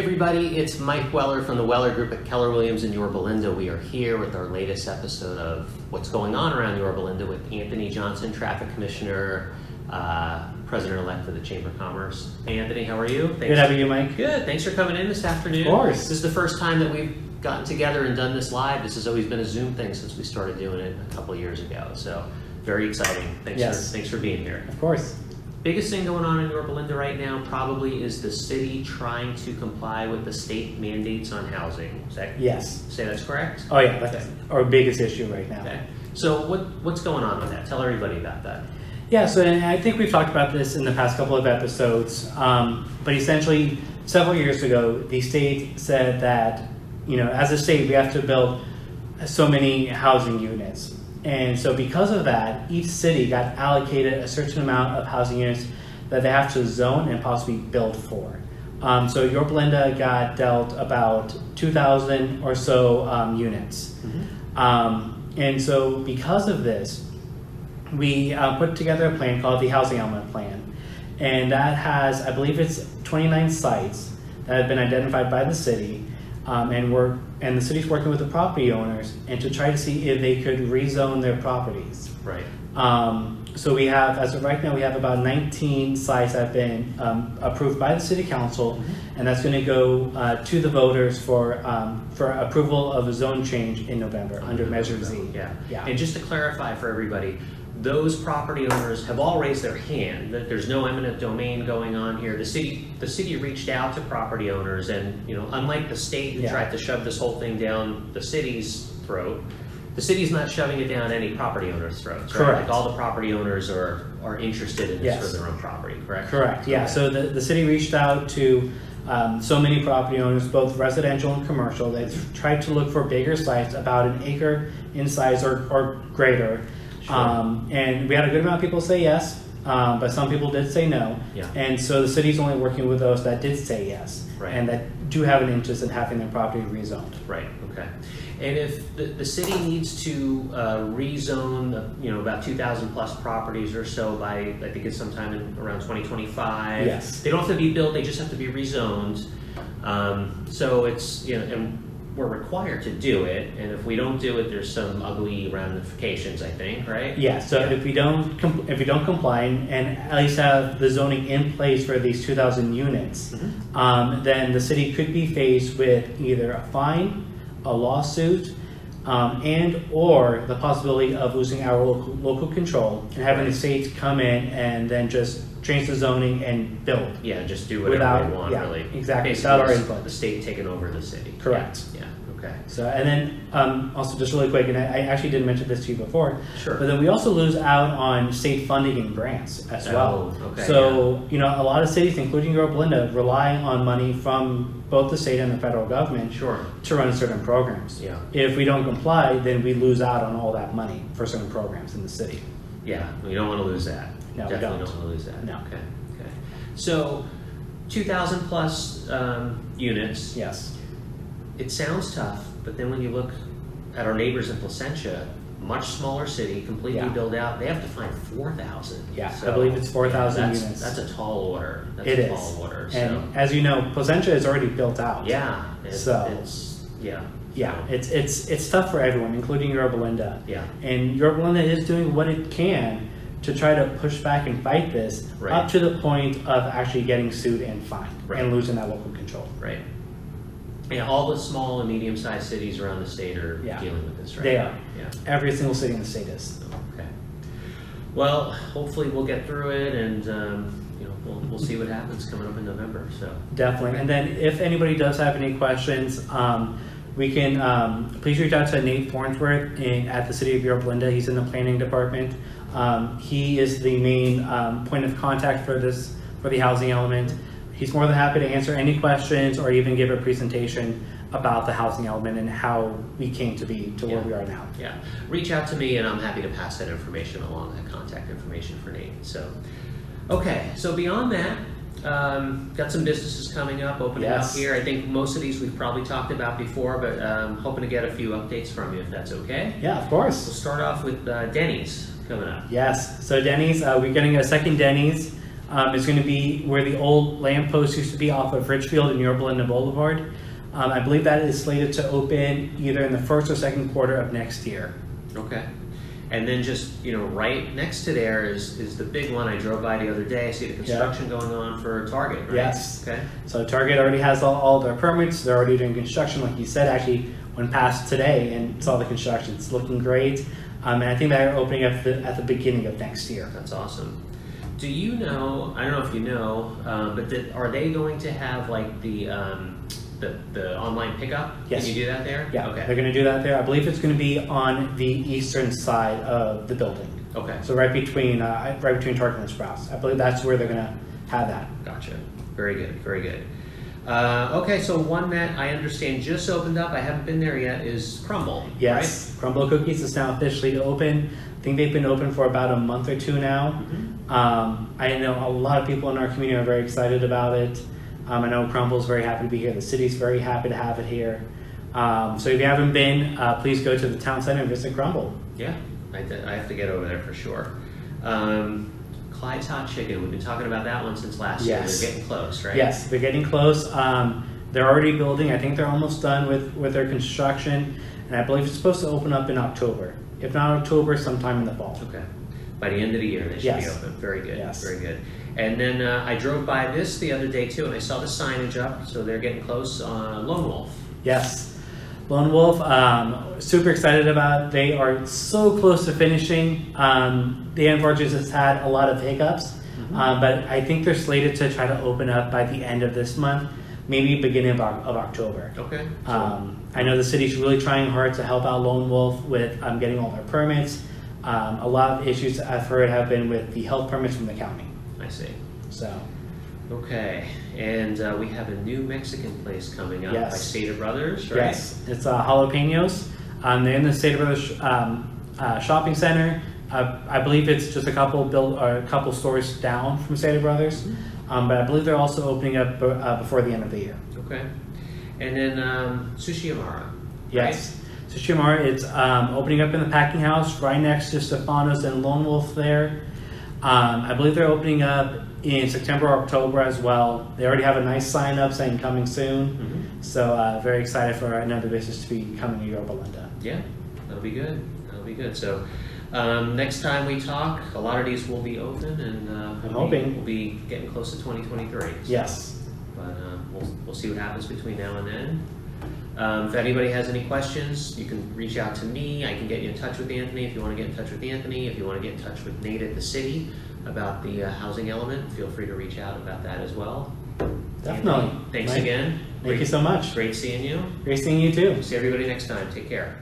everybody, it's Mike Weller from the Weller Group at Keller Williams in Yorba Linda. We are here with our latest episode of What's Going On Around Yorba Linda with Anthony Johnson, Traffic Commissioner, President-elect of the Chamber of Commerce. Hey Anthony, how are you? Thanks. Good, how are you, Mike? Good, thanks for coming in this afternoon. Of course. This is the first time that we've gotten together and done this live. This has always been a Zoom thing since we started doing it a couple of years ago. So very exciting. Thanks for being here. Of course. Biggest thing going on in Yorba Linda right now probably is the city trying to comply with the state mandates on housing. Is that, Yes. say that's correct? Oh yeah, that's our biggest issue right now. Okay. So what's going on with that? Tell everybody about that. Yeah, so and I think we've talked about this in the past couple of episodes, but essentially several years ago, the state said that, as a state, we have to build so many housing units. And so because of that, each city got allocated a certain amount of housing units that they have to zone and possibly build for. So Yorba Linda got dealt about 2,000 or so units. Mm-hmm. And so because of this, we put together a plan called the Housing Element Plan. And that has, I believe it's 29 sites that have been identified by the city. And the city's working with the property owners and to try to see if they could rezone their properties. Right. So we have, as of right now, we have about 19 sites that have been approved by the city council, mm-hmm. and that's going to go to the voters for approval of a zone change in November under Measure Z. Yeah. And just to clarify for everybody, those property owners have all raised their hand. That there's no eminent domain going on here. The city reached out to property owners, and unlike the state who tried to shove this whole thing down the city's throat, the city's not shoving it down any property owner's throats. Right? Correct. Like all the property owners are interested in this for their own property. Correct. Correct. Yeah. Okay. So the city reached out to so many property owners, both residential and commercial. They tried to look for bigger sites, about an acre in size or greater. Sure. And we had a good amount of people say yes, but some people did say no. Yeah. And so the city's only working with those that did say yes, right. and that do have an interest in having their property rezoned. Right. Okay. And if the city needs to rezone, about 2,000 plus properties or so by, I think it's sometime around 2025. Yes. They don't have to be built; they just have to be rezoned. So it's and we're required to do it, and if we don't do it, there's some ugly ramifications, I think, right? Yeah. So if we don't comply and at least have the zoning in place for these 2,000 units, mm-hmm. Then the city could be faced with either a fine, a lawsuit, and or the possibility of losing our local control and having the state come in and then just change the zoning and build. Yeah, just do whatever they want, really. Exactly. Basically, without our input. The state taking over the city. Correct. Yeah. Okay. So, and then also just really quick, and I actually didn't mention this to you before. Sure. But then we also lose out on state funding and grants as well. Okay. So, a lot of cities, including Yorba Linda, rely on money from both the state and the federal government to run certain programs. Yeah. If we don't comply, then we lose out on all that money for certain programs in the city. Yeah, we don't want to lose that. No, Definitely we don't want to lose that. No. Okay. So, 2,000 plus units. Yes. It sounds tough, but then when you look at our neighbors in Placentia, much smaller city, completely built out, they have to find 4,000. Yeah, so, I believe it's 4,000 units. That's a tall order. It is. Tall order. And as you know, Placentia is already built out. Yeah. It's tough for everyone, including Yorba Linda. Yeah. And Yorba Linda is doing what it can to try to push back and fight this up to the point of actually getting sued and fined and losing that local control. Right. Yeah, all the small and medium-sized cities around the state are dealing with this, right? They are. Yeah. Every single city in the state is. Okay. Well, hopefully we'll get through it, and we'll see what happens coming up in November. So definitely. And then if anybody does have any questions, we can please reach out to Nate Farnsworth at the City of Yorba Linda. He's in the planning department. He is the main point of contact for the housing element. He's more than happy to answer any questions or even give a presentation about the housing element and how we came to where we are now. Yeah, reach out to me and I'm happy to pass that information along, that contact information for Nate. So, okay, so beyond that, got some businesses coming up, opening up here. I think most of these we've probably talked about before, but hoping to get a few updates from you if that's okay. Yeah, of course. We'll start off with Denny's coming up. Yes, so Denny's, we're getting a second Denny's is going to be where the old lamppost used to be off of Richfield and Yorba Linda Boulevard. I believe that is slated to open either in the first or second quarter of next year. Okay. And then just, right next to there is the big one I drove by the other day. I see the construction going on for Target, right? Yes. Okay. So Target already has all their permits. They're already doing construction, like you said. Actually, went past today and saw the construction. It's looking great. And I think they're opening up at the beginning of next year. That's awesome. Do you know, I don't know if you know, but are they going to have like the online pickup? Yes. Can you do that there? Yeah, Okay. they're going to do that there. I believe it's going to be on the eastern side of the building. Okay. So right between Target and Sprouts. I believe that's where they're going to have that. Gotcha. Very good. Very good. Okay, so one that I understand just opened up, I haven't been there yet, is Crumble. Yes, Right? Crumble Cookies is now officially open. I think they've been open for about a month or two now. Mm-hmm. I know a lot of people in our community are very excited about it. I know Crumble's very happy to be here. The city's very happy to have it here. So if you haven't been, please go to the town center and visit Crumble. Yeah, I have to get over there for sure. Clyde's Hot Chicken, we've been talking about that one since last year. Yes. They're getting close, right? Yes, they're getting close. They're already building. I think they're almost done with their construction. And I believe it's supposed to open up in October. If not October, sometime in the fall. Okay. By the end of the year, they should be Yes. open. Very good. Yes. Very good. And then I drove by this the other day too, and I saw the signage up, so they're getting close on Lone Wolf. Yes. Lone Wolf, super excited about it. They are so close to finishing. The Anvarges has had a lot of hiccups, but I think they're slated to try to open up by the end of this month, maybe beginning of October. Okay. I know the city's really trying hard to help out Lone Wolf with getting all their permits. A lot of issues I've heard have been with the health permits from the county. I see. So, Okay. And we have a new Mexican place coming up Yes. by Stater Brothers, right? yes, it's Jalapenos. They're in the State of Brothers shopping center. I believe it's just a couple stores down from State of Brothers, but I believe they're also opening up before the end of the year. Okay. And then Sushi Amara. Yes. So Shimar, it's opening up in the packing house right next to Stefanos and Lone Wolf there. I believe they're opening up in September or October as well. They already have a nice sign up saying coming soon. Mm-hmm. So very excited for another business to be coming to Yorba Linda. Yeah, that'll be good. That'll be good. So next time we talk, a lot of these will be open, and we'll be getting close to 2023. So, Yes. But we'll see what happens between now and then. If anybody has any questions, you can reach out to me. I can get you in touch with Anthony if you want to get in touch with Anthony. If you want to get in touch with Nate at the city about the housing element, feel free to reach out about that as well. Definitely. Anthony, thanks Mike, again. Thank you so much. Great seeing you. Great seeing you too. See everybody next time. Take care.